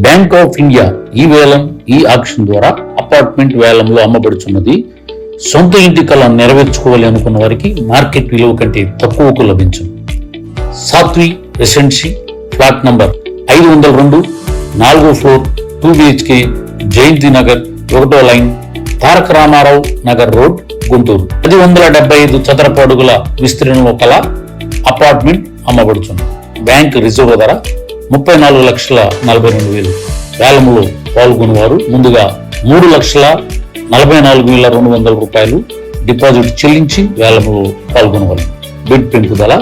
Bank of India ఈ వేలం ఈ ఆక్షన్ ద్వారా అపార్ట్మెంట్ వేలంలో అమ్మబడుచున్నది. సొంత ఇంటి కళ నెరవేర్చుకోవాలి అనుకున్న వారికి మార్కెట్ విలువ కంటే తక్కువకు లభించును. సాత్వి రెసిడెన్సీ ఫ్లాట్ నంబర్ 502 4వ ఫ్లోర్ 2 BHK జయంతి నగర్ 1వ లైన్ తారక రామారావు నగర్ రోడ్ గుంటూరు 1075 చదరపు అడుగుల విస్తీర్ణంలో కల అపార్ట్మెంట్ అమ్మబడుచున్నది. బ్యాంక్ రిజర్వ్ ధర 34,42,000. వేలంలో పాల్గొనేవారు ముందుగా 3,44,200 రూపాయలు డిపాజిట్ చెల్లించి వేలంలో పాల్గొనగలరు. బిడ్ పెంపుదల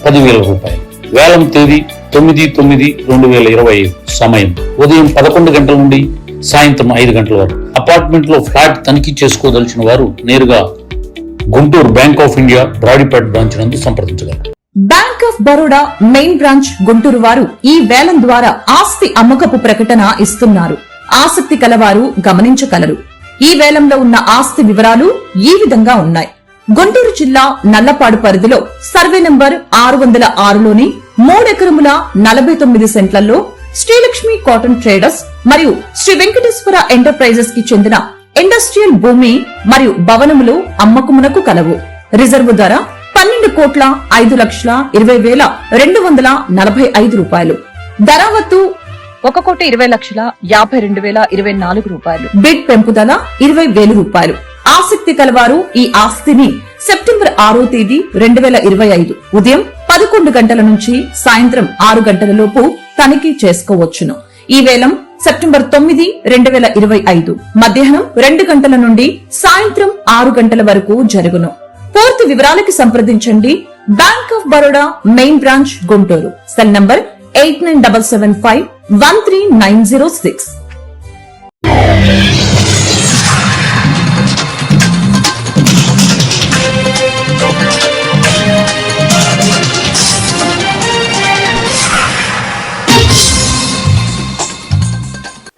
10,000 రూపాయలు. వేలం తేదీ 9/9/2025. సమయం ఉదయం 11 గంటల నుండి సాయంత్రం 5 గంటల వరకు. అపార్ట్మెంట్ లో ఫ్లాట్ తనిఖీ చేసుకోదలిచిన వారు నేరుగా Guntur bank of India Brodipet branch నందు సంప్రదించగలరు. Bank of Baroda main branch Guntur వారు ఈ వేలం ద్వారా ఆస్తి అమ్మకపు ప్రకటన ఇస్తున్నారు. ఆసక్తి కలవారు గమనించగలరు. ఈ వేలంలో ఉన్న ఆస్తి వివరాలు ఈ విధంగా ఉన్నాయి. గుంటూరు జిల్లా నల్లపాడు పరిధిలో సర్వే నంబర్ 606లోని 3 ఎకరముల 49 సెంట్లలో శ్రీలక్ష్మి కాటన్ ట్రేడర్స్ మరియు శ్రీ వెంకటేశ్వర ఎంటర్ప్రైజెస్ కి చెందిన ఇండస్ట్రియల్ భూమి మరియు భవనములు అమ్మకమునకు కలవు. రిజర్వు ధర 12,5,20,245 రూపాయలు. ధరావత్తు 1,20,52,024 రూపాయలు. బిడ్ పెంపుదల 20,000 రూపాయలు. ఆసక్తి కలవారు ఈ ఆస్తిని సెప్టెంబర్ 6వ తేదీ 2025 ఉదయం 11 గంటల నుంచి సాయంత్రం 6 గంటల లోపు తనిఖీ చేసుకోవచ్చును. ఈ వేలం సెప్టెంబర్ 9, 2025 మధ్యాహ్నం 2 గంటల నుండి సాయంత్రం 6 గంటల వరకు జరుగును. పూర్తి వివరాలకి సంప్రదించండి. Bank of Baroda main branch Guntur. Cell number 8975513906.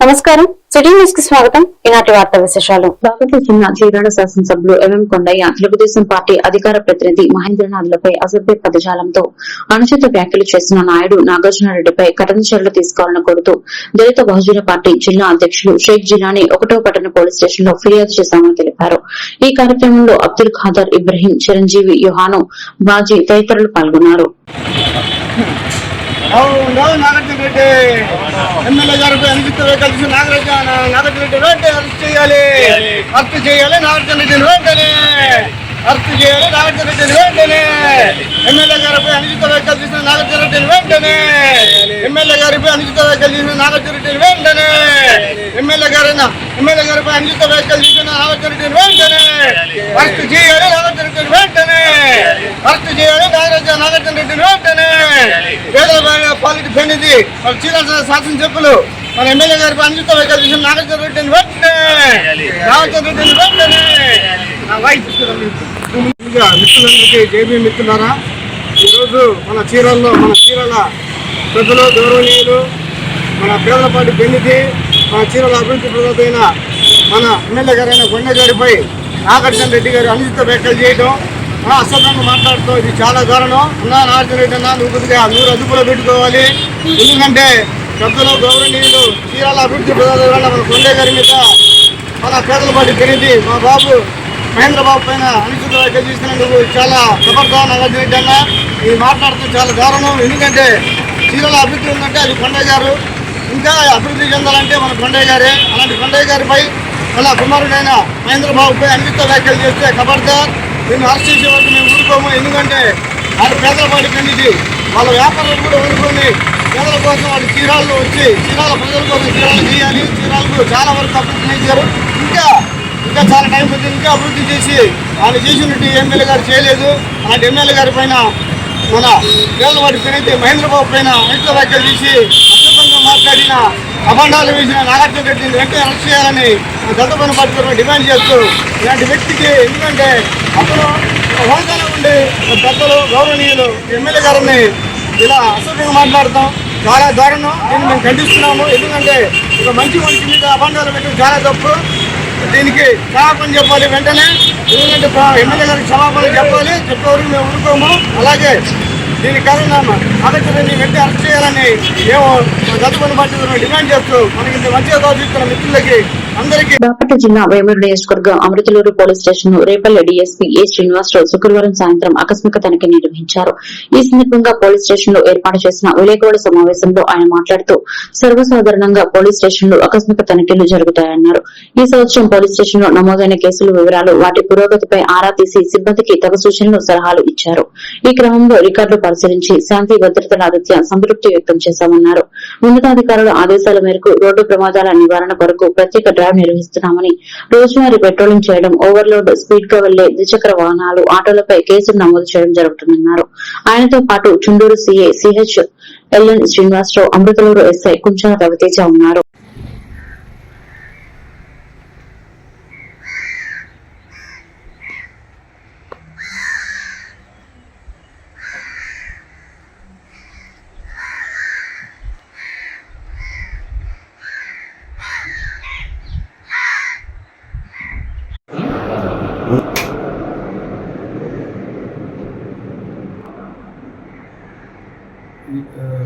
నమస్కారం, సిటీ న్యూస్ కి స్వాగతం. ఈనాటి వార్తా విశేషాలు. బాపట్ల జిల్లా చీరాల శాసనసభ్యులు ఎంఎం కొండయ్య తెలుగుదేశం పార్టీ అధికార ప్రతినిధి మహేంద్రనాథ్లపై అసభ్య పదజాలంతో అనుచిత వ్యాఖ్యలు చేసిన నాయుడు నాగార్జునరెడ్డిపై కఠిన చర్యలు తీసుకోవాలని కోరుతూ దళిత బహుజన పార్టీ జిల్లా అధ్యకులు షేక్ జిలానీ 1వ పట్టణ పోలీస్ స్టేషన్ లో ఫిర్యాదు చేశామని తెలిపారు. ఈ కార్యక్రమంలో అబ్దుల్ ఖాదర్, ఇబ్రహీం, చిరంజీవి, యోహాను, బాజీ తదితరులు పాల్గొన్నారు. నాగార్జునరెడ్డి ఎమ్మెల్యే గారిపై అనుచిత వ్యాఖ్యలు నాగార్జునరెడ్డి వెంటనే అరెస్ట్ చేయాలి. నాగార్జునరెడ్డిని వెంటనే అరెస్ట్ చేయాలి. నాగార్జునరెడ్డిని వెంటనే ఎమ్మెల్యే గారిపై అనుచిత వ్యాఖ్యలు చేసిన నాగార్జునరెడ్డిని వెంటనే ఎమ్మెల్యే గారిపై అనుచిత వ్యాఖ్యలు చేసిన నాగార్జునరెడ్డిని వెంటనే ఎమ్మెల్యే గారిపై అనుచిత వ్యాఖ్యలు చేసిన నాగార్జునరెడ్డిని వెంటనే అరెస్ట్ చేయాలి. నాగార్జునరెడ్డిని వెంటనే అరెస్ట్ చేయాలి. నాగార్జునరెడ్డిని వెంటనే పేదల పాలిటీ పెండింది వాళ్ళు చీరాల్సిన శాసనసభ్యులు మన ఎమ్మెల్యే గారిపై అనుచిత వ్యాఖ్యలు చేసిన నాగార్జునరెడ్డిని వెంటనే మిత్రులందరికీ జేబీ మిత్రులారా, ఈరోజు మన చీరాల ప్రజలు గౌరవనీయులు మన పేదల పార్టీ పెన్నిధి మన చీరాల అభివృద్ధి ప్రదాతైన మన ఎమ్మెల్యే గారైన కొండ గారిపై నాగార్జునరెడ్డి గారు అనుచిత వ్యాఖ్యలు చేయడం, అసభ్యంగా మాట్లాడుతూ ఇది చాలా దారుణం. నాగార్జునరెడ్డి అన్న నువ్వు కొద్దిగా మీరు అదుపులో పెట్టుకోవాలి. ఎందుకంటే పెద్దలు గౌరవనీయులు చీరాల అభివృద్ధి ప్రదాతైన మన కొండ గారి మీద మన పేదల పార్టీ పెన్నిధి మా బాబు మహేంద్రబాబు పైన అనుచిత వ్యాఖ్యలు చేసినందుకు చాలా జబర్దస్త్. నాగార్జునరెడ్డి అన్న ఇది మాట్లాడుతూ చాలా దారుణం. ఎందుకంటే చీరాల అభివృద్ధి ఉందంటే అది కొండయ్య గారు, ఇంకా అభివృద్ధి చెందాలంటే మన కొండయ్య గారే. అలాంటి కొండయ్య గారిపై వాళ్ళ కుమారుడైన మహేంద్రబాబుపై అనుచిత వ్యాఖ్యలు చేస్తే జబర్దస్త్. దీన్ని అరెస్ట్ చేసే వరకు మేము ఊరుకోము. ఎందుకంటే వాళ్ళు పేదల పార్టీ పెండింది, వాళ్ళ వ్యాపారాలు కూడా ఊరుకొని పేదల కోసం వాళ్ళు చీరాల్లో వచ్చి చీరాల ప్రజల కోసం చీరాలు చేయాలి. చీరాలకు చాలా వరకు అభివృద్ధి చేశారు. ఇంకా చాలా టైం పడుతుంది. ఇంకా అభివృద్ధి చేసి వాళ్ళు చేసినట్టు ఎమ్మెల్యే గారు చేయలేదు. అలాంటి ఎమ్మెల్యే గారి పైన మన పేదవాడి పైనైతే మహేంద్రబాబు పైన అనుచిత వ్యాఖ్యలు చేసి అద్భుతంగా మాట్లాడిన అభండాలు వేసిన నాగార్జునరెడ్డిని వెంటనే అరెస్ట్ చేయాలని దళిత పార్టీ డిమాండ్ చేస్తూ ఇలాంటి వ్యక్తికి, ఎందుకంటే అతను హోదాలో ఉండి పెద్దలు గౌరవనీయులు ఎమ్మెల్యే గారిని ఇలా అసభ్యంగా మాట్లాడతాం చాలా దారుణం. దీన్ని మేము ఖండిస్తున్నాము. ఎందుకంటే ఒక మంచి మనిషి మీద అభండాలు పెట్టడం చాలా తప్పు. దీనికి క్షమాపణ చెప్పాలి వెంటనే. ఎందుకంటే ఎమ్మెల్యే గారికి క్షమాపణ చెప్పాలి. చెప్పేవరకు మేము ఊరుకోము. అలాగే దీని కారణం అరెస్టుని వెంటనే అరెస్ట్ చేయాలని మేము చదువుకుని బట్టి డిమాండ్ చేస్తూ మనకి ఇంత మంచిగా చదువుతున్న మిత్రులకి అందరికీ. బాపట్ల జిల్లా వేమూరు నియోజకవర్గం Amruthaluru police station Repalle DSP A Srinivasarao శుక్రవారం సాయంత్రం ఆకస్మిక తనిఖీ నిర్వహించారు. ఈ సందర్భంగా పోలీస్ స్టేషన్ లో ఏర్పాటు చేసిన విలేకరుల సమావేశంలో ఆయన మాట్లాడుతూ సర్వసాధారణంగా పోలీస్ స్టేషన్ లో ఆకస్మిక తనిఖీలు జరుగుతాయన్నారు. ఈ సంవత్సరం పోలీస్ స్టేషన్ లో నమోదైన కేసుల వివరాలు, వాటి పురోగతిపై ఆరా తీసి సిబ్బందికి తగు సూచనలు, సలహాలు ఇచ్చారు. ఈ క్రమంలో రికార్డులు పరిశీలించి శాంతి భద్రతల రీత్యా సంతృప్తి వ్యక్తం చేశామన్నారు. ఉన్నతాధికారుల ఆదేశాల మేరకు రోడ్డు ప్రమాదాల నివారణ కొరకు ప్రత్యేక డ్రైవ్ నిర్వహిస్తున్నామని, రోజువారీ పెట్రోలింగ్ చేయడం, ఓవర్లోడ్, స్పీడ్ గా వెళ్లే ద్విచక్ర వాహనాలు, ఆటోలపై కేసులు నమోదు చేయడం జరుగుతుందన్నారు. ఆయనతో పాటు Chunduru CA CH LN Srinivasarao, Amruthaluru SI Kunchala Raviteja ఉన్నారు.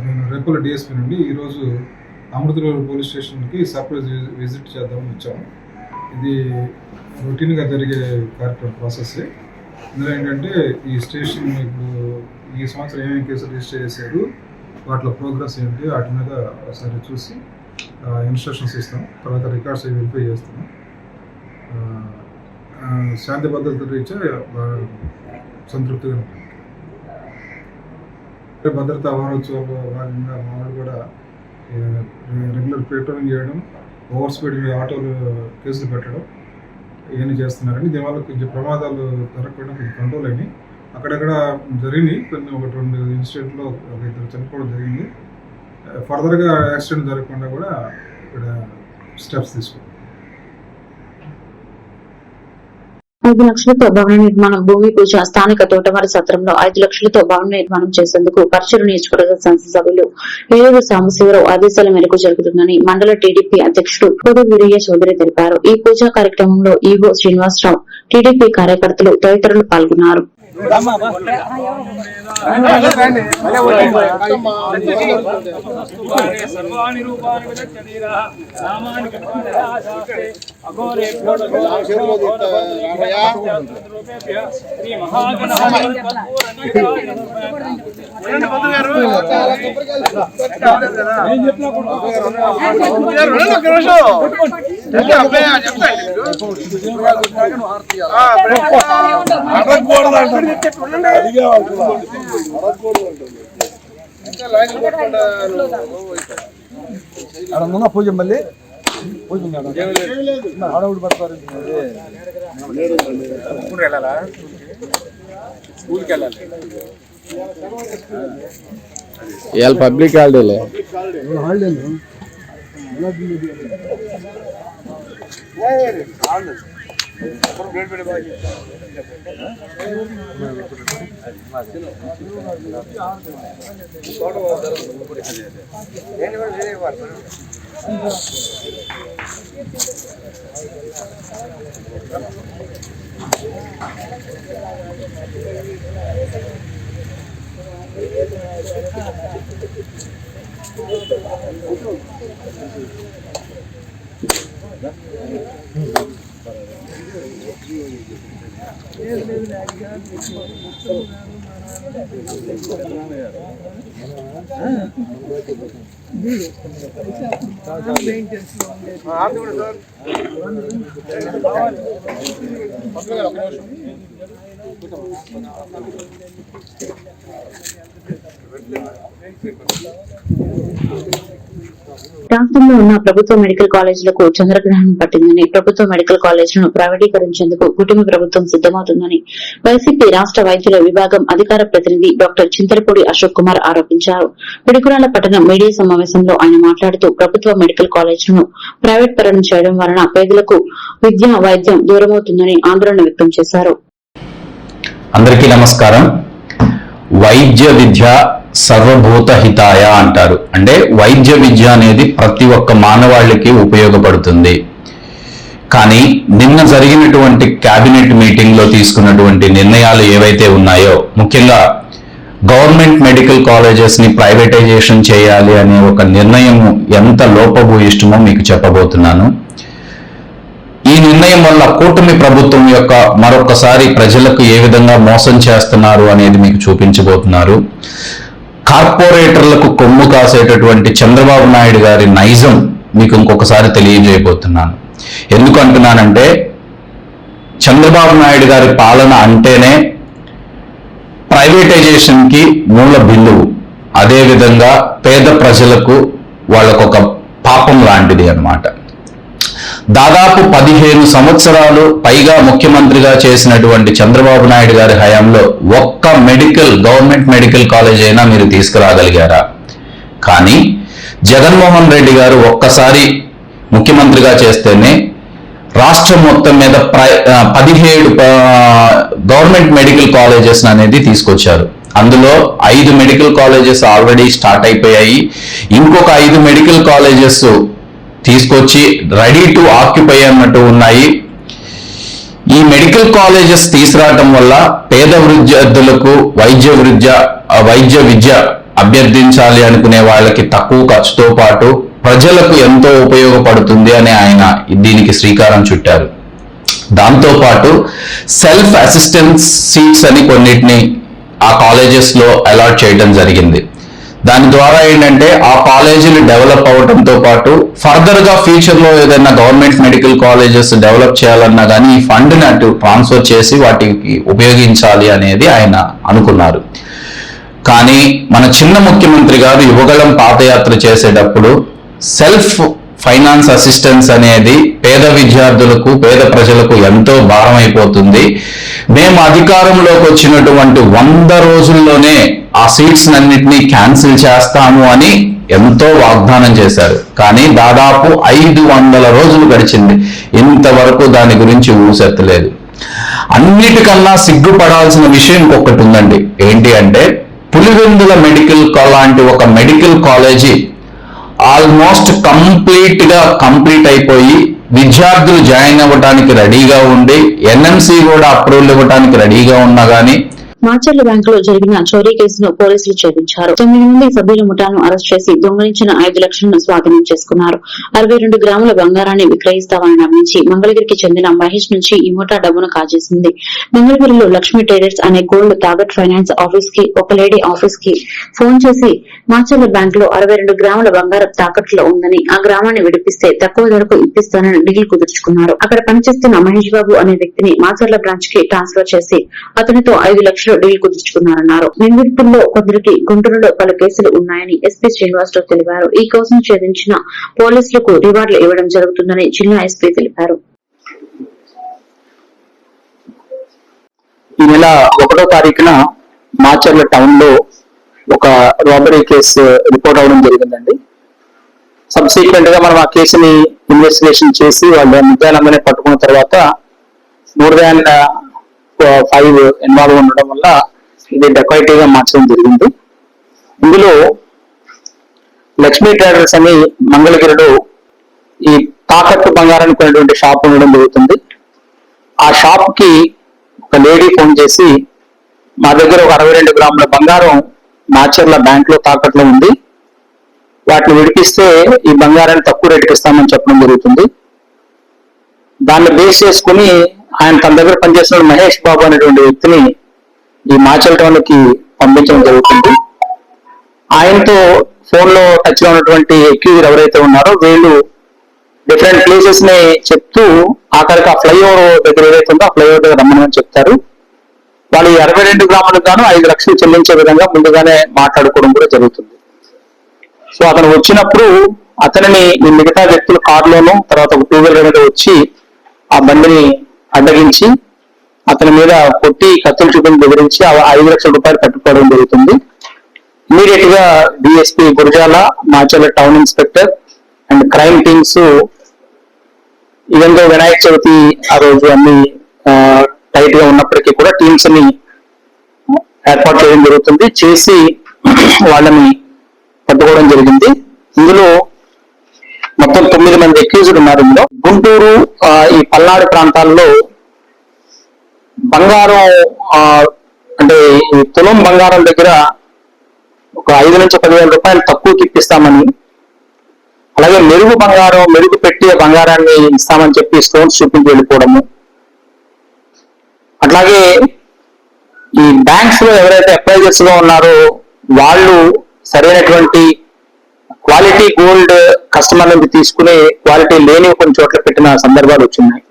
నేను రేపల్లె డిఎస్పీ నుండి ఈరోజు అమృతలూరు పోలీస్ స్టేషన్కి సర్ప్రైజ్ విజిట్ చేద్దామని వచ్చాము. ఇది రొటీన్గా జరిగే కార్యక్రమం ప్రాసెస్. ఇందులో ఏంటంటే ఈ స్టేషన్ ఇప్పుడు ఈ సంవత్సరం ఏమేమి కేసులు రిజిస్టర్ చేశారు, వాటిలో ప్రోగ్రెస్ ఏంటి, వాటి మీద ఒకసారి చూసి ఇన్స్ట్రక్షన్స్ ఇస్తాం. తర్వాత రికార్డ్స్ వెరిఫై చేస్తాము. శాంతి భద్రత రీత్యా సంతృప్తిగా ఉంటుంది. భద్రతా వారోత్సవాల్లో భాగంగా మామూలు కూడా రెగ్యులర్ పెట్రోలింగ్ చేయడం, ఓవర్ స్పీడ్ ఆటోలు కేసులు పెట్టడం ఇవన్నీ చేస్తున్నారండి. దీనివల్ల కొంచెం ప్రమాదాలు జరగకుండా కొంచెం కంట్రోల్ అయినాయి. అక్కడక్కడ జరిగినాయి కొన్ని, 1-2 ఇన్సిడెంట్లో ఒక 2 చనిపోవడం జరిగింది. ఫర్దర్గా యాక్సిడెంట్ జరగకుండా కూడా ఇక్కడ స్టెప్స్ తీసుకుంటాం. 5 లక్షలతో భవన నిర్మాణం, భూమి పూజ. స్థానిక తోటవారి సత్రంలో 5 లక్షలతో భవన నిర్మాణం చేసేందుకు పరచూరు నియోజకవర్గ శాసనసభ్యులు ఏలూరు సాంబశివరావు ఆదేశాల మేరకు జరుగుతుందని మండల టీడీపీ అధ్యక్షుడు పొదు వీరయ్య చౌదరి తెలిపారు. ఈ పూజా కార్యక్రమంలో ఈవో శ్రీనివాసరావు, టీడీపీ కార్యకర్తలు తదితరులు పాల్గొన్నారు. పూజ మళ్ళీ హడావుడు పడతారు. ఇవాళ పబ్లిక్ హాలిడేలే. రాష్ట్రంలో ఉన్న ప్రభుత్వ మెడికల్ కాలేజీలకు చంద్రగ్రహణం పట్టిందని, ప్రభుత్వ మెడికల్ కాలేజీలను ప్రైవేటీకరించేందుకు కూటమి ప్రభుత్వం సిద్దమవుతుందని వైసీపీ రాష్ట్ర వైద్యుల విభాగం అధికార ప్రతినిధి డాక్టర్ చింతలపూడి అశోక్ కుమార్ ఆరోపించారు. పిడుగురాళ్ల పట్టణం మీడియా సమావేశంలో ఆయన మాట్లాడుతూ ప్రభుత్వ మెడికల్ కాలేజీలను ప్రైవేట్ పరం చేయడం వలన పేదలకు విద్య, వైద్యం దూరమవుతుందని ఆందోళన వ్యక్తం చేశారు. అందరికీ నమస్కారం. వైద్య విద్య సర్వభూత హితాయ అంటారు. అంటే వైద్య విద్య అనేది ప్రతి ఒక్క మానవాళికి ఉపయోగపడుతుంది. కానీ నిన్న జరిగినటువంటి కేబినెట్ మీటింగ్ లో తీసుకున్నటువంటి నిర్ణయాలు ఏవైతే ఉన్నాయో, ముఖ్యంగా గవర్నమెంట్ మెడికల్ కాలేజెస్ ని ప్రైవేటైజేషన్ చేయాలి అనే ఒక నిర్ణయం ఎంత లోపభూయిష్టమో మీకు చెప్పబోతున్నాను. ఈ నిర్ణయం వల్ల కూటమి ప్రభుత్వం యొక్క మరొకసారి ప్రజలకు ఏ విధంగా మోసం చేస్తున్నారు అనేది మీకు చూపించబోతున్నారు. కార్పొరేటర్లకు కొమ్ము కాసేటటువంటి చంద్రబాబు నాయుడు గారి నైజం మీకు ఇంకొకసారి తెలియజేయబోతున్నాను. ఎందుకు అంటున్నానంటే, చంద్రబాబు నాయుడు గారి పాలన అంటేనే ప్రైవేటైజేషన్ కి మూల బిందువు. అదేవిధంగా పేద ప్రజలకు వాళ్ళకొక పాపం లాంటిది అన్నమాట. దాదాపు 15 సంవత్సరాలు పైగా ముఖ్యమంత్రిగా చేసినటువంటి చంద్రబాబు నాయుడు గారి హయాంలో ఒక్క గవర్నమెంట్ మెడికల్ కాలేజ్ అయినా మీరు తీసుకురాగలిగారా? కానీ జగన్మోహన్ రెడ్డి గారు ఒక్కసారి ముఖ్యమంత్రిగా చేస్తేనే రాష్ట్రం మొత్తం మీద 17 గవర్నమెంట్ మెడికల్ కాలేజెస్ అనేది తీసుకొచ్చారు. అందులో 5 మెడికల్ కాలేజెస్ ఆల్రెడీ స్టార్ట్ అయిపోయాయి. ఇంకొక 5 మెడికల్ కాలేజెస్ తీసుకొచ్చి రెడీ టు ఆక్యుపై అన్నట్టు ఉన్నాయి. ఈ మెడికల్ కాలేజెస్ తీసుకురావడం వల్ల పేద విద్యార్థులకు వైద్య విద్య అభ్యర్థించాలి అనుకునే వాళ్ళకి తక్కువ ఖర్చుతో పాటు ప్రజలకు ఎంతో ఉపయోగపడుతుంది అని ఆయన దీనికి శ్రీకారం చుట్టారు. దాంతో పాటు సెల్ఫ్ అసిస్టెన్స్ సీట్స్ అని కొన్నిటిని ఆ కాలేజెస్ లో అలాట్ చేయడం జరిగింది. దాని ద్వారా ఏంటంటే ఆ కాలేజీలు డెవలప్ అవడంతో పాటు ఫర్దర్ గా ఫ్యూచర్ లో ఏదైనా గవర్నమెంట్ మెడికల్ కాలేజెస్ డెవలప్ చేయాలన్నా కానీ ఈ ఫండ్ ని అటు ట్రాన్స్ఫర్ చేసి వాటికి ఉపయోగించాలి అనేది ఆయన అనుకున్నారు. కానీ మన చిన్న ముఖ్యమంత్రి గారు యువగళం పాదయాత్ర చేసేటప్పుడు సెల్ఫ్ ఫైనాన్స్ అసిస్టెన్స్ అనేది పేద విద్యార్థులకు పేద ప్రజలకు ఎంతో భారం అయిపోతుంది, మేము అధికారంలోకి వచ్చినటువంటి 100 రోజుల్లోనే ఆ సీట్స్ అన్నిటినీ క్యాన్సిల్ చేస్తాము అని ఎంతో వాగ్దానం చేశారు. కానీ దాదాపు 500 రోజులు గడిచింది, ఇంతవరకు దాని గురించి ఊసెత్తలేదు. అన్నిటికన్నా సిగ్గుపడాల్సిన విషయం ఇంకొకటి ఉందండి. ఏంటి అంటే, పులివెందుల మెడికల్ లాంటి ఒక మెడికల్ కాలేజీ ఆల్మోస్ట్ కంప్లీట్ అయిపోయి విద్యార్థులు జాయిన్ అవ్వడానికి రెడీగా ఉండి ఎన్ఎంసీ కూడా అప్రూవల్ ఇవ్వడానికి రెడీగా ఉన్నా గానీ మాచర్ల బ్యాంకులో జరిగిన చోరీ కేసును పోలీసులు ఛేదించారు. 9 మంది సభ్యుల ముఠాను అరెస్ట్ చేసి దొంగలించిన 5 లక్షలను స్వాధీనం చేసుకున్నారు. 62 గ్రాముల బంగారాన్ని విక్రయిస్తామని నమ్మించి మంగళగిరికి చెందిన మహేష్ నుంచి ఈ ముఠా డబ్బును కాజేసింది. మంగళగిరిలో లక్ష్మీ ట్రేడర్స్ అనే గోల్డ్ తాగట్ ఫైనాన్స్ ఆఫీస్ కి ఒక లేడీ ఆఫీస్ కి ఫోన్ చేసి మాచర్ల బ్యాంక్ లో 62 గ్రాముల బంగారం తాకట్లో ఉందని, ఆ గ్రామాన్ని విడిపిస్తే తక్కువ ధరకు ఇప్పిస్తానని డీల్ కుదుర్చుకున్నారు. అక్కడ పనిచేస్తున్న మహేష్ బాబు అనే వ్యక్తిని మాచర్ల బ్రాంచ్ కి ట్రాన్స్ఫర్ చేసి అతనితో 5 లక్షలు డీల్ కుదుర్చుకున్నారన్నారు. నిందితుల్లో కొందరికి గుంటూరులో పలు కేసులు ఉన్నాయని ఎస్పీ శ్రీనివాసరావు తెలిపారు. ఈ కేసును ఛేదించిన పోలీసులకు రివార్డులు ఇవ్వడం జరుగుతుందని జిల్లా ఎస్పీ తెలిపారు. ఈ నెల 1వ తారీఖున మాచర్ల టౌన్ లో ఒక రాబరీ కేసు రిపోర్ట్ అవడం జరిగిందండి. సబ్సిక్వెంట్ గా మనం ఆ కేసుని ఇన్వెస్టిగేషన్ చేసి వాళ్ళ నిజాలంగానే పట్టుకున్న తర్వాత మోర్ దాన్ 5 ఇన్వాల్వ్ ఉండడం వల్ల ఇది డెకాయిటీగా మార్చడం జరిగింది. ఇందులో లక్ష్మీ ట్రేడర్స్ అని మంగళగిరిలో ఈ తాకట్టు బంగారాన్ని కొనేటువంటి షాప్ ఉండడం జరుగుతుంది. ఆ షాప్ కి ఒక లేడీ ఫోన్ చేసి, మా దగ్గర ఒక 62 గ్రాముల బంగారం మాచర్ల బ్యాంక్ లో తాకట్లో ఉంది, వాటిని విడిపిస్తే ఈ బంగారాన్ని తక్కువ రేటుకి ఇస్తామని చెప్పడం జరుగుతుంది. దాన్ని బేస్ చేసుకుని ఆయన తన దగ్గర పనిచేస్తున్న మహేష్ బాబు అనేటువంటి వ్యక్తిని ఈ మాచల్ టౌన్ కి పంపించడం జరుగుతుంది. ఆయనతో ఫోన్ లో టచ్ లో ఉన్నటువంటి అక్యూజర్ ఎవరైతే ఉన్నారో వీళ్ళు డిఫరెంట్ ప్లేసెస్ ని చెప్తూ ఆఖరికి ఆ ఫ్లైఓవర్ దగ్గర ఏదైతే ఉందో ఆ ఫ్లైఓవర్ దగ్గర రమ్మని చెప్తారు. వాళ్ళు 62 గ్రాములకు గాను 5 లక్షలు చెల్లించే విధంగా ముందుగానే మాట్లాడుకోవడం కూడా జరుగుతుంది. సో అతను వచ్చినప్పుడు అతనిని ఈ మిగతా వ్యక్తులు కారులోను తర్వాత ఒక 2 వీలర్ మీద వచ్చి ఆ బండిని అడ్డగించి అతని మీద కొట్టి కత్తులు చూపుని బెదిరించి 5 లక్షల రూపాయలు కట్టుకోవడం జరుగుతుంది. ఇమీడియట్ గా DSP Gurazala, Macherla town inspector and crime teams even though Vinayaka Chavithi ఆ రోజు అన్ని టైట్ గా ఉన్నప్పటికీ కూడా టీమ్స్ ని ఏర్పాటు చేయడం జరుగుతుంది. చేసి వాళ్ళని పట్టుకోవడం జరిగింది. ఇందులో మొత్తం 9 మంది అక్యూజ్డ్ ఉన్నారు. ఇందులో గుంటూరు ఈ పల్నాడు ప్రాంతాల్లో బంగారం అంటే ఈ తులం బంగారం దగ్గర ఒక 5 నుంచి 10,000 రూపాయలు తక్కువకి ఇప్పిస్తామని, అలాగే మెరుగు బంగారం, మెరుగు పెట్టే బంగారాన్ని ఇస్తామని చెప్పి స్టోన్స్ చూపించి వెళ్ళిపోవడము. అట్లాగే ఈ బ్యాంక్స్ లో ఎవరైతే అప్రైజర్స్ గా ఉన్నారో వాళ్ళు సరైనటువంటి క్వాలిటీ గోల్డ్ కస్టమర్ నుంచి తీసుకుని క్వాలిటీ లేని కొన్ని చోట్ల పెట్టిన సందర్భాలు వచ్చినాయి.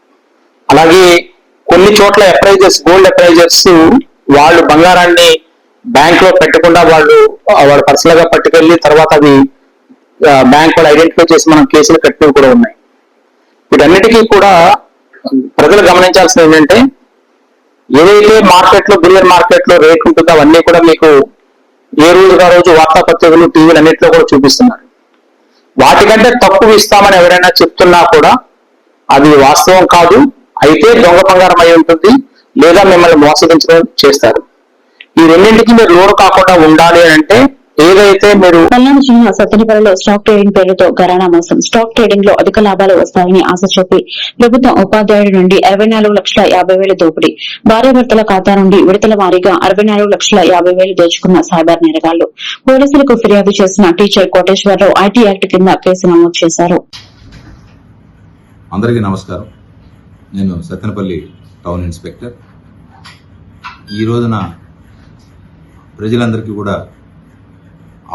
అలాగే కొన్ని చోట్ల అప్రైజర్స్, గోల్డ్ అప్రైజర్స్ వాళ్ళు బంగారాన్ని బ్యాంక్ లో పెట్టకుండా వాళ్ళు పర్సనల్ గా పట్టుకెళ్లి తర్వాత అది బ్యాంక్ వాళ్ళు ఐడెంటిఫై చేసి మనం కేసులు కట్టినవి కూడా ఉన్నాయి. వీటన్నిటికీ కూడా ప్రజలు గమనించాల్సింది ఏంటంటే, ఏదైతే మార్కెట్ లో, బులియన్ మార్కెట్ లో రేట్ ఉంటుందో అవన్నీ కూడా మీకు ఏ రోజుగా రోజు వార్తాపత్రికలు, టీవీలు అన్నింటిలో కూడా చూపిస్తున్నారు. వాటికంటే తక్కువ ఇస్తామని ఎవరైనా చెప్తున్నా కూడా అది వాస్తవం కాదు. అయితే దొంగ బంగారం అయి ఉంటుంది, లేదా మిమ్మల్ని మోసగించడం చేస్తారు. ఈ రెండింటికి మీరు లోను కాకుండా ఉండాలి అంటే ఏదైతే మీరు పల్నాడు జిల్లా సత్తెనపల్లిలో స్టాక్ ట్రేడింగ్ పేరుతో ఘరానా మోసం. స్టాక్ ట్రేడింగ్ లో అధిక లాభాలు వస్తాయని ఆశ చూపి ప్రభుత్వం ఉపాధ్యాయుడి నుండి 64,50,000 దోపిడీ. భార్యాభర్తల ఖాతా నుండి విడతల వారీగా 64,50,000 దోచుకున్న సైబర్ నేరగాళ్లు. పోలీసులకు ఫిర్యాదు చేసిన టీచర్ కోటేశ్వరరావు ఐటీ యాక్ట్ కింద కేసు నమోదు చేశారు. అందరికీ నమస్కారం. నేను సత్తెనపల్లి టౌన్ ఇన్స్పెక్టర్. ఈ రోజున ప్రజలందరికీ కూడా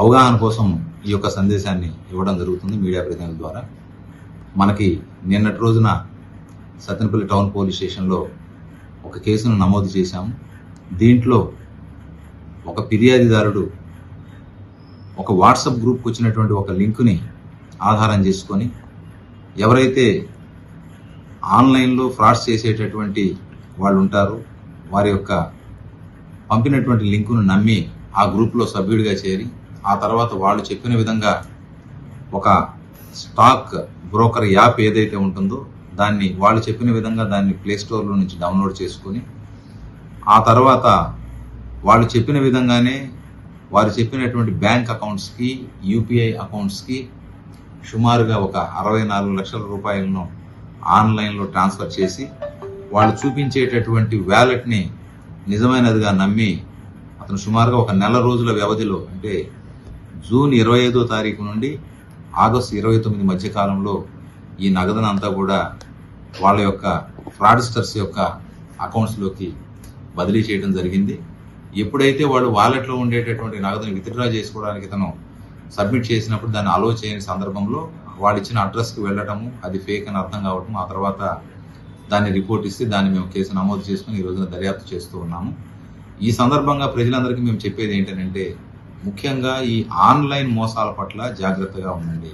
అవగాహన కోసం ఈ యొక్క సందేశాన్ని ఇవ్వడం జరుగుతుంది మీడియా ప్రతినిధుల ద్వారా. మనకి నిన్నటి రోజున సత్తెనపల్లి టౌన్ పోలీస్ స్టేషన్లో ఒక కేసును నమోదు చేశాము. దీంట్లో ఒక ఫిర్యాదుదారుడు ఒక వాట్సాప్ గ్రూప్కి వచ్చినటువంటి ఒక లింకుని ఆధారం చేసుకొని ఎవరైతే ఆన్లైన్లో ఫ్రాడ్స్ చేసేటటువంటి వాళ్ళు ఉంటారో వారి యొక్క పంపినటువంటి లింకును నమ్మి ఆ గ్రూప్లో సభ్యుడిగా చేరి ఆ తర్వాత వాళ్ళు చెప్పిన విధంగా ఒక స్టాక్ బ్రోకర్ యాప్ ఏదైతే ఉంటుందో దాన్ని వాళ్ళు చెప్పిన విధంగా దాన్ని ప్లేస్టోర్లో నుంచి డౌన్లోడ్ చేసుకొని ఆ తర్వాత వాళ్ళు చెప్పిన విధంగానే వారు చెప్పినటువంటి బ్యాంక్ అకౌంట్స్కి, యూపీఐ అకౌంట్స్కి సుమారుగా ఒక 64 లక్షల రూపాయలను ఆన్లైన్లో ట్రాన్స్ఫర్ చేసి వాళ్ళు చూపించేటటువంటి వ్యాలెట్ని నిజమైనదిగా నమ్మి అతను సుమారుగా ఒక నెల రోజుల వ్యవధిలో, అంటే జూన్ 25వ తారీఖు నుండి ఆగస్టు 29 మధ్య కాలంలో ఈ నగదునంతా కూడా వాళ్ళ యొక్క ఫ్రాడ్స్టర్స్ యొక్క అకౌంట్స్లోకి బదిలీ చేయడం జరిగింది. ఎప్పుడైతే వాళ్ళు వాలెట్లో ఉండేటటువంటి నగదుని విత్డ్రా చేసుకోవడానికి తను సబ్మిట్ చేసినప్పుడు దాన్ని అలో చేయని సందర్భంలో వాళ్ళు ఇచ్చిన అడ్రస్కి వెళ్ళటము, అది ఫేక్ అని అర్థం కావటం, ఆ తర్వాత దాన్ని రిపోర్ట్ ఇస్తే దాన్ని మేము కేసు నమోదు చేసుకుని ఈ రోజున దర్యాప్తు చేస్తూ ఉన్నాము. ఈ సందర్భంగా ప్రజలందరికీ మేము చెప్పేది ఏంటంటే, ముఖ్యంగా ఈ ఆన్లైన్ మోసాల పట్ల జాగ్రత్తగా ఉండండి.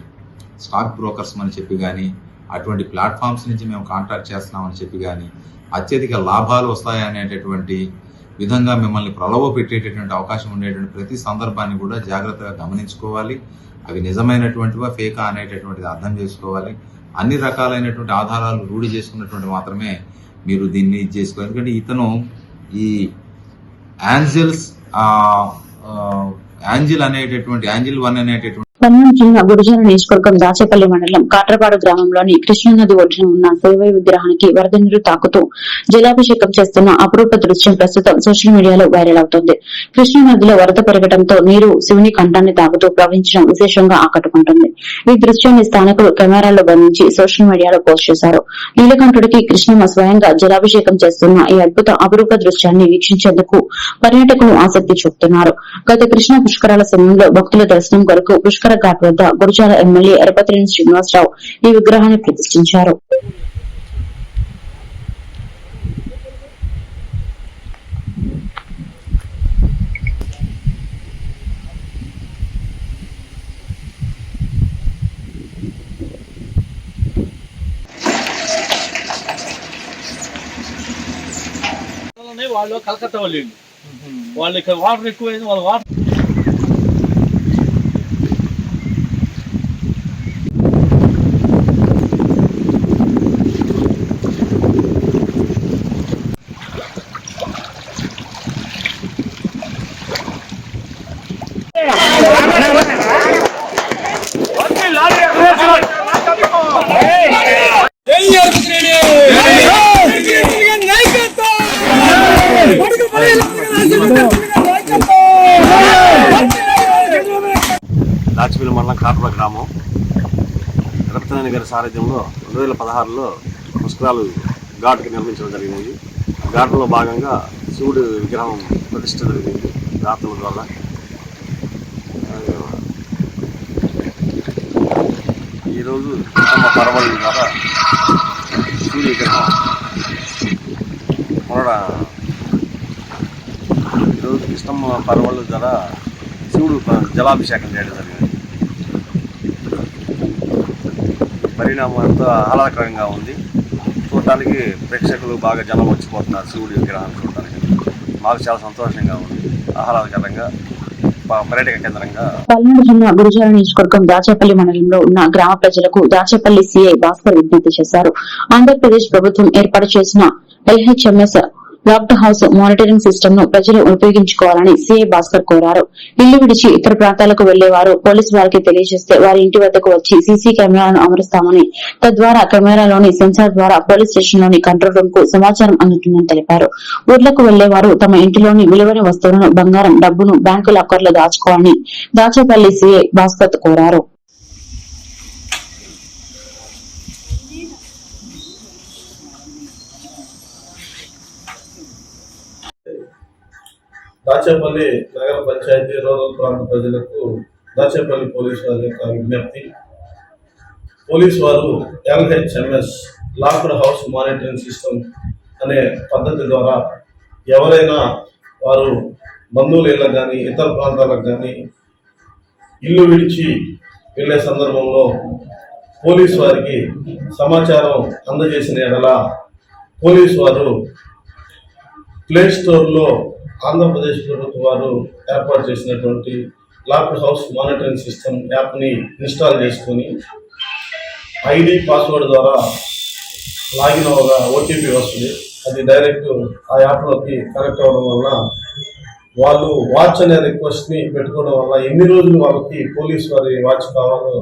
స్టాక్ బ్రోకర్స్ అని చెప్పి కానీ, అటువంటి ప్లాట్ఫామ్స్ నుంచి మేము కాంటాక్ట్ చేస్తున్నామని చెప్పి కానీ, అత్యధిక లాభాలు వస్తాయనేటటువంటి విధంగా మిమ్మల్ని ప్రలోభ పెట్టేటటువంటి అవకాశం ఉండేటువంటి ప్రతి సందర్భాన్ని కూడా జాగ్రత్తగా గమనించుకోవాలి. అవి నిజమైనటువంటివా ఫేకా అనేటటువంటిది అర్థం చేసుకోవాలి. అన్ని రకాలైనటువంటి ఆధారాలు రూఢి చేసుకున్నటువంటి మాత్రమే మీరు దీన్ని చేసుకోవాలి. ఎందుకంటే ఇతను ఈ యాంజిల్ అనేటటువంటి యాంజిల్ 1 అనేటటువంటి పల్నాడు జిల్లా గుడిజాల నియోజకవర్గం దాచేపల్లి మండలం కాట్రపాడు గ్రామంలోని కృష్ణానది ఒడ్డున ఉన్న శివయ్య విగ్రహానికి వరద నీరు తాకుతూ జలాభిషేకం చేస్తున్న అపురూప దృశ్యం ప్రస్తుతం సోషల్ మీడియాలో వైరల్ అవుతోంది. కృష్ణానదిలో వరద పెరగడంతో నీరు శివుని కంఠాన్ని తాకుతూ ప్రవహించడం విశేషంగా ఆకట్టుకుంటుంది. ఈ దృశ్యాన్ని స్థానికులు కెమెరాలో బంధించి సోషల్ మీడియాలో పోస్ట్ చేశారు. నీలకంఠుడికి కృష్ణమ్మ స్వయంగా జలాభిషేకం చేస్తున్న ఈ అద్భుత అపురూప దృశ్యాన్ని వీక్షించేందుకు పర్యాటకులు ఆసక్తి చూపుతున్నారు. గత కృష్ణ పుష్కరాల సమయంలో భక్తుల దర్శనం కొరకు పుష్కర ఘాట్ వద్ద గుడిజాల ఎమ్మెల్యే ఎరపతినేని శ్రీనివాసరావు ఈ విగ్రహాన్ని ప్రతిష్ఠించారు. వాళ్ళు కలకత్తా వాళ్ళు ఇక్కడ వాటర్ ఎక్కువైంది, వాళ్ళ వాటర్ గ్రామం. రత్నవేణి గారి సారథ్యంలో 2016లో పుష్కరాలు ఘాట్కి నిర్మించడం జరిగింది. ఘాట్లో భాగంగా శివుడి విగ్రహం ప్రతిష్ఠ జరిగింది దాతల ద్వారా. ఈరోజు పర్వళి ద్వారా శివుడి విగ్రహం ఈరోజు కృష్ణమ్మ పర్వళి ద్వారా శివుడు జలాభిషేకం చేయడం జరిగింది. పరిణామం ఎంతో ఆహ్లాదకరంగా ఉంది. చూడటానికి ప్రేక్షకులు బాగా జనం వచ్చిపోతున్నారు శివుడి విగ్రహాన్ని చూడటానికి. మాకు చాలా సంతోషంగా ఉంది, ఆహ్లాదకరంగా పర్యాటక కేంద్రంగా. పల్నాడు జిల్లా గురుజాల నియోజకవర్గం దాచేపల్లి మండలంలో ఉన్న గ్రామ ప్రజలకు దాచేపల్లి సీఐ భాస్కర్ విజ్ఞప్తి చేశారు. ఆంధ్రప్రదేశ్ ప్రభుత్వం ఏర్పాటు చేసిన LHMS locked house monitoring system ను ప్రజలు ఉపయోగించుకోవాలని సీఐ భాస్కర్ కోరారు. ఇల్లు విడిచి ఇతర ప్రాంతాలకు వెళ్లేవారు పోలీసు వారికి తెలియజేస్తే వారి ఇంటి వద్దకు వచ్చి సీసీ కెమెరాలను అమరుస్తామని, తద్వారా కెమెరాలోని సెన్సార్ ద్వారా పోలీస్ స్టేషన్లోని కంట్రోల్ రూమ్ కు సమాచారం అందుతుందని తెలిపారు. ఊర్లకు వెళ్లేవారు తమ ఇంటిలోని విలువైన వస్తువులను, బంగారం, డబ్బును బ్యాంకు లాకర్లో దాచుకోవాలని దాచేపల్లి సీఐ భాస్కర్ కోరారు. దాచేపల్లి నగర పంచాయతీ రూరల్ ప్రాంత ప్రజలకు దాచేపల్లి పోలీసు వారి యొక్క విజ్ఞప్తి. పోలీసు వారు LHMS locked house monitoring system అనే పద్ధతి ద్వారా ఎవరైనా వారు బంధువుల ఇళ్ళకు కానీ ఇతర ప్రాంతాలకు కానీ ఇల్లు విడిచి వెళ్ళే సందర్భంలో పోలీసు వారికి సమాచారం అందజేసిన ఎడల పోలీసు వారు ప్లే స్టోర్లో ఆంధ్రప్రదేశ్ ప్రభుత్వం వారు ఏర్పాటు చేసినటువంటి లాక్డ్ హౌస్ మానిటరింగ్ సిస్టమ్ యాప్ని ఇన్స్టాల్ చేసుకొని ID పాస్వర్డ్ ద్వారా లాగిన్ అవగా OTP వస్తుంది. అది డైరెక్ట్ ఆ యాప్లోకి కనెక్ట్ అవ్వడం వల్ల వాళ్ళు వాచ్ అనే రిక్వెస్ట్ని పెట్టుకోవడం వల్ల ఎన్ని రోజులు వాళ్ళకి పోలీసు వారి వాచ్ కావాలో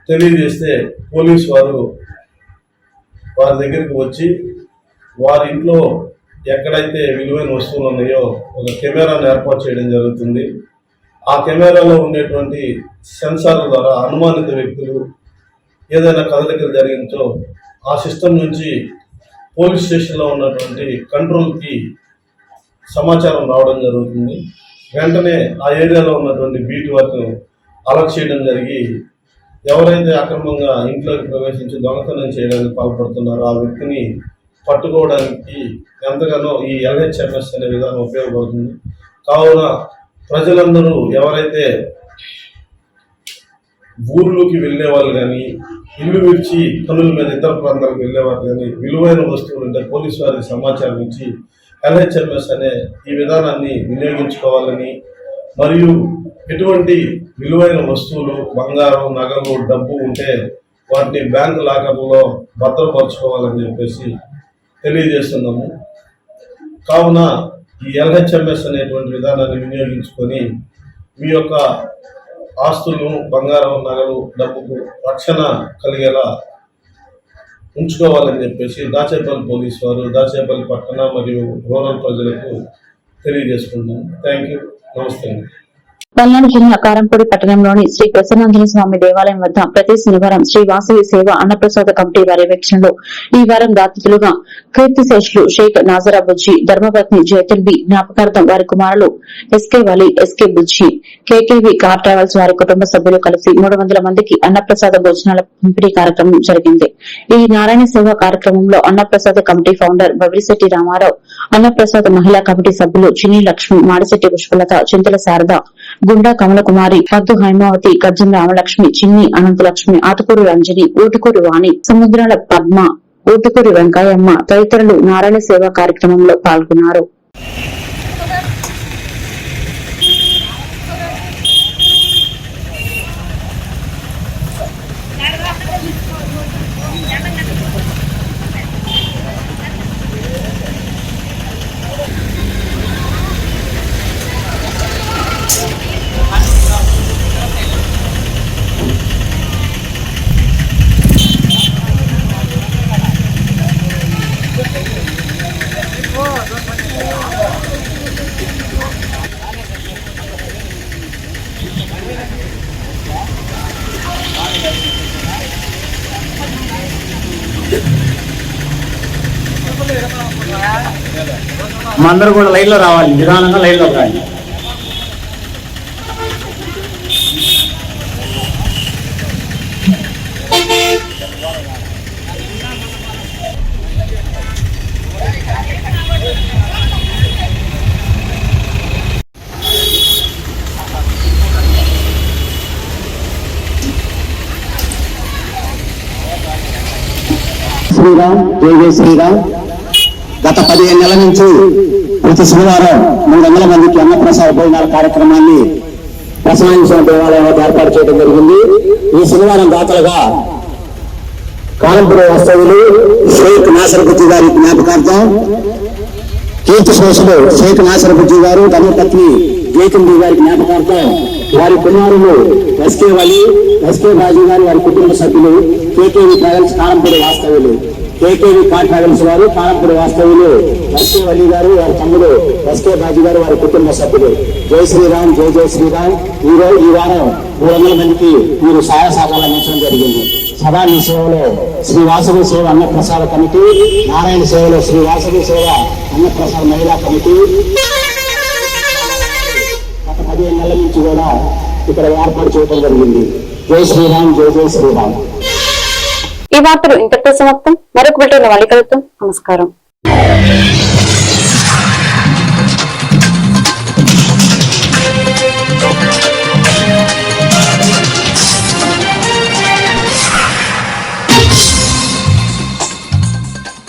తెలియజేస్తే పోలీసు వారు వారి దగ్గరికి వచ్చి వారి ఇంట్లో ఎక్కడైతే విలువైన వస్తువులు ఉన్నాయో ఒక కెమెరాను ఏర్పాటు చేయడం జరుగుతుంది. ఆ కెమెరాలో ఉండేటువంటి సెన్సార్ల ద్వారా అనుమానిత వ్యక్తులు ఏదైనా కదలికలు జరిగిందో ఆ సిస్టమ్ నుంచి పోలీస్ స్టేషన్లో ఉన్నటువంటి కంట్రోల్కి సమాచారం రావడం జరుగుతుంది. వెంటనే ఆ ఏరియాలో ఉన్నటువంటి బీట్ వారిని అలర్ట్ చేయడం జరిగి ఎవరైతే అక్రమంగా ఇంట్లోకి ప్రవేశించి దొంగతనం చేయడానికి పాల్పడుతున్నారో ఆ వ్యక్తిని పట్టుకోవడానికి ఎంతగానో ఈ LHMS అనే విధానం ఉపయోగపడుతుంది. కావున ప్రజలందరూ ఎవరైతే ఊర్లోకి వెళ్ళే వాళ్ళు కానీ ఇల్లు విడిచి పనుల మీద ఇతర ప్రాంతాలకు వెళ్ళేవారు కానీ విలువైన వస్తువులు అంటే పోలీసు వారికి సమాచారం ఇచ్చి LHMS అనే ఈ విధానాన్ని వినియోగించుకోవాలని, మరియు ఎటువంటి విలువైన వస్తువులు, బంగారం, నగలు, డబ్బు ఉంటే వాటిని బ్యాంకు లాకర్లో భద్రపరచుకోవాలని చెప్పేసి తెలియజేస్తున్నాము. కావున ఈ LHMS అనేటువంటి విధానాన్ని వినియోగించుకొని మీ యొక్క ఆస్తులను, బంగారం, నగలు, డబ్బుకు రక్షణ కలిగేలా ఉంచుకోవాలని చెప్పేసి దాచేపల్లి పోలీసు వారు దాచేపల్లి పట్టణ మరియు రూరల్ ప్రజలకు తెలియజేసుకుంటున్నాం. Thank you. నమస్తే. పల్నాడు జిల్లా కారంపూడి పట్టణంలోని శ్రీ ప్రసన్నాంజనేయ స్వామి దేవాలయం వద్ద ప్రతి శనివారం శ్రీ వాసవి సేవ అన్నప్రసాద కమిటీ పర్యవేక్షణలో ఈ వారం దాతలుగా కీర్తిశేషులు షేక్ నాజరా బుజ్జి, ధర్మపత్ని జైతుల్ బి జ్ఞాపకార్థం వారి కుమారులు SK వలి, SK బుజ్జి, KKV కార్ ట్రావెల్స్ వారి కుటుంబ సభ్యులు కలిసి 300 మందికి అన్నప్రసాద భోజనాల పంపిణీ కార్యక్రమం జరిగింది. ఈ నారాయణ సేవ కార్యక్రమంలో అన్నప్రసాద కమిటీ ఫౌండర్ బవిరిశెట్టి రామారావు, అన్నప్రసాద మహిళా కమిటీ సభ్యులు చిన్ని లక్ష్మి, మాడిశెట్టి పుష్పలత, చింతల శారద, గుండా కమలకుమారి, పద్దు హైమావతి, గజ్జం రామలక్ష్మి, చిన్ని అనంతలక్ష్మి, ఆతుకూరు రంజని, ఊటుకూరు వాణి, సముద్రాల పద్మ, ఊటుకూరి వెంకయ్యమ్మ తదితరులు నారాయణ సేవా కార్యక్రమంలో పాల్గొన్నారు. Oh, మా అందరూ కూడా లైన్లో రావాలి, నిదానంగా లైన్లో రావాలి. శ్రీరామ్, జై జై శ్రీరామ్. గత 15 నెలల నుంచి ప్రతి శనివారం 300 మందికి అన్నప్రసాద భోజనాల కార్యక్రమాన్ని ప్రసన్నాంశ దేవాలయంలో ఏర్పాటు చేయడం జరిగింది. ఈ శనివారం దాతలుగా కాలంపురం వాస్తవ్యులు షేక్ నాసరబుజ్జి గారి జ్ఞాపకార్థం, కీర్తి శోషులు షేక్ నాసరబుజ్జి గారు ధర్మపత్ని జయకుండి గారి జ్ఞాపకార్థం, వారి కుమారులు ఎస్కే వలి, ఎస్కే బాజీ గారు, వారి కుటుంబ సభ్యులు, కేకేవి ట్రావెల్స్ కాలంపురం వాస్తవ్యులు, కేకేవి కార్ ట్రావెల్స్ వారు కాలంపురం వాస్తవ్యులు, ఎస్కే వలి గారు, వారి తమ్ముడు ఎస్కే బాజీ గారు, వారి కుటుంబ సభ్యులు. జై శ్రీరామ్, జై జై శ్రీరామ్. ఈ వారం 300 మందికి మీరు సహాయ సహకారాలు అందించడం జరిగింది. సదా మీ సేవలో శ్రీ వాసవి సేవ అన్నప్రసాద కమిటీ, నారాయణ సేవలో శ్రీ వాసవి సేవ అన్నప్రసాద మహిళా కమిటీ గత 15 నెలల నుంచి కూడా ఇక్కడ ఏర్పాటు చేయడం జరిగింది. జై శ్రీరామ్, జై జై శ్రీరామ్. ఈ వార్తలు ఇంతటితో సమాప్తం. మరొక బిల్టన్ మళ్ళీ కలుద్దాం. నమస్కారం.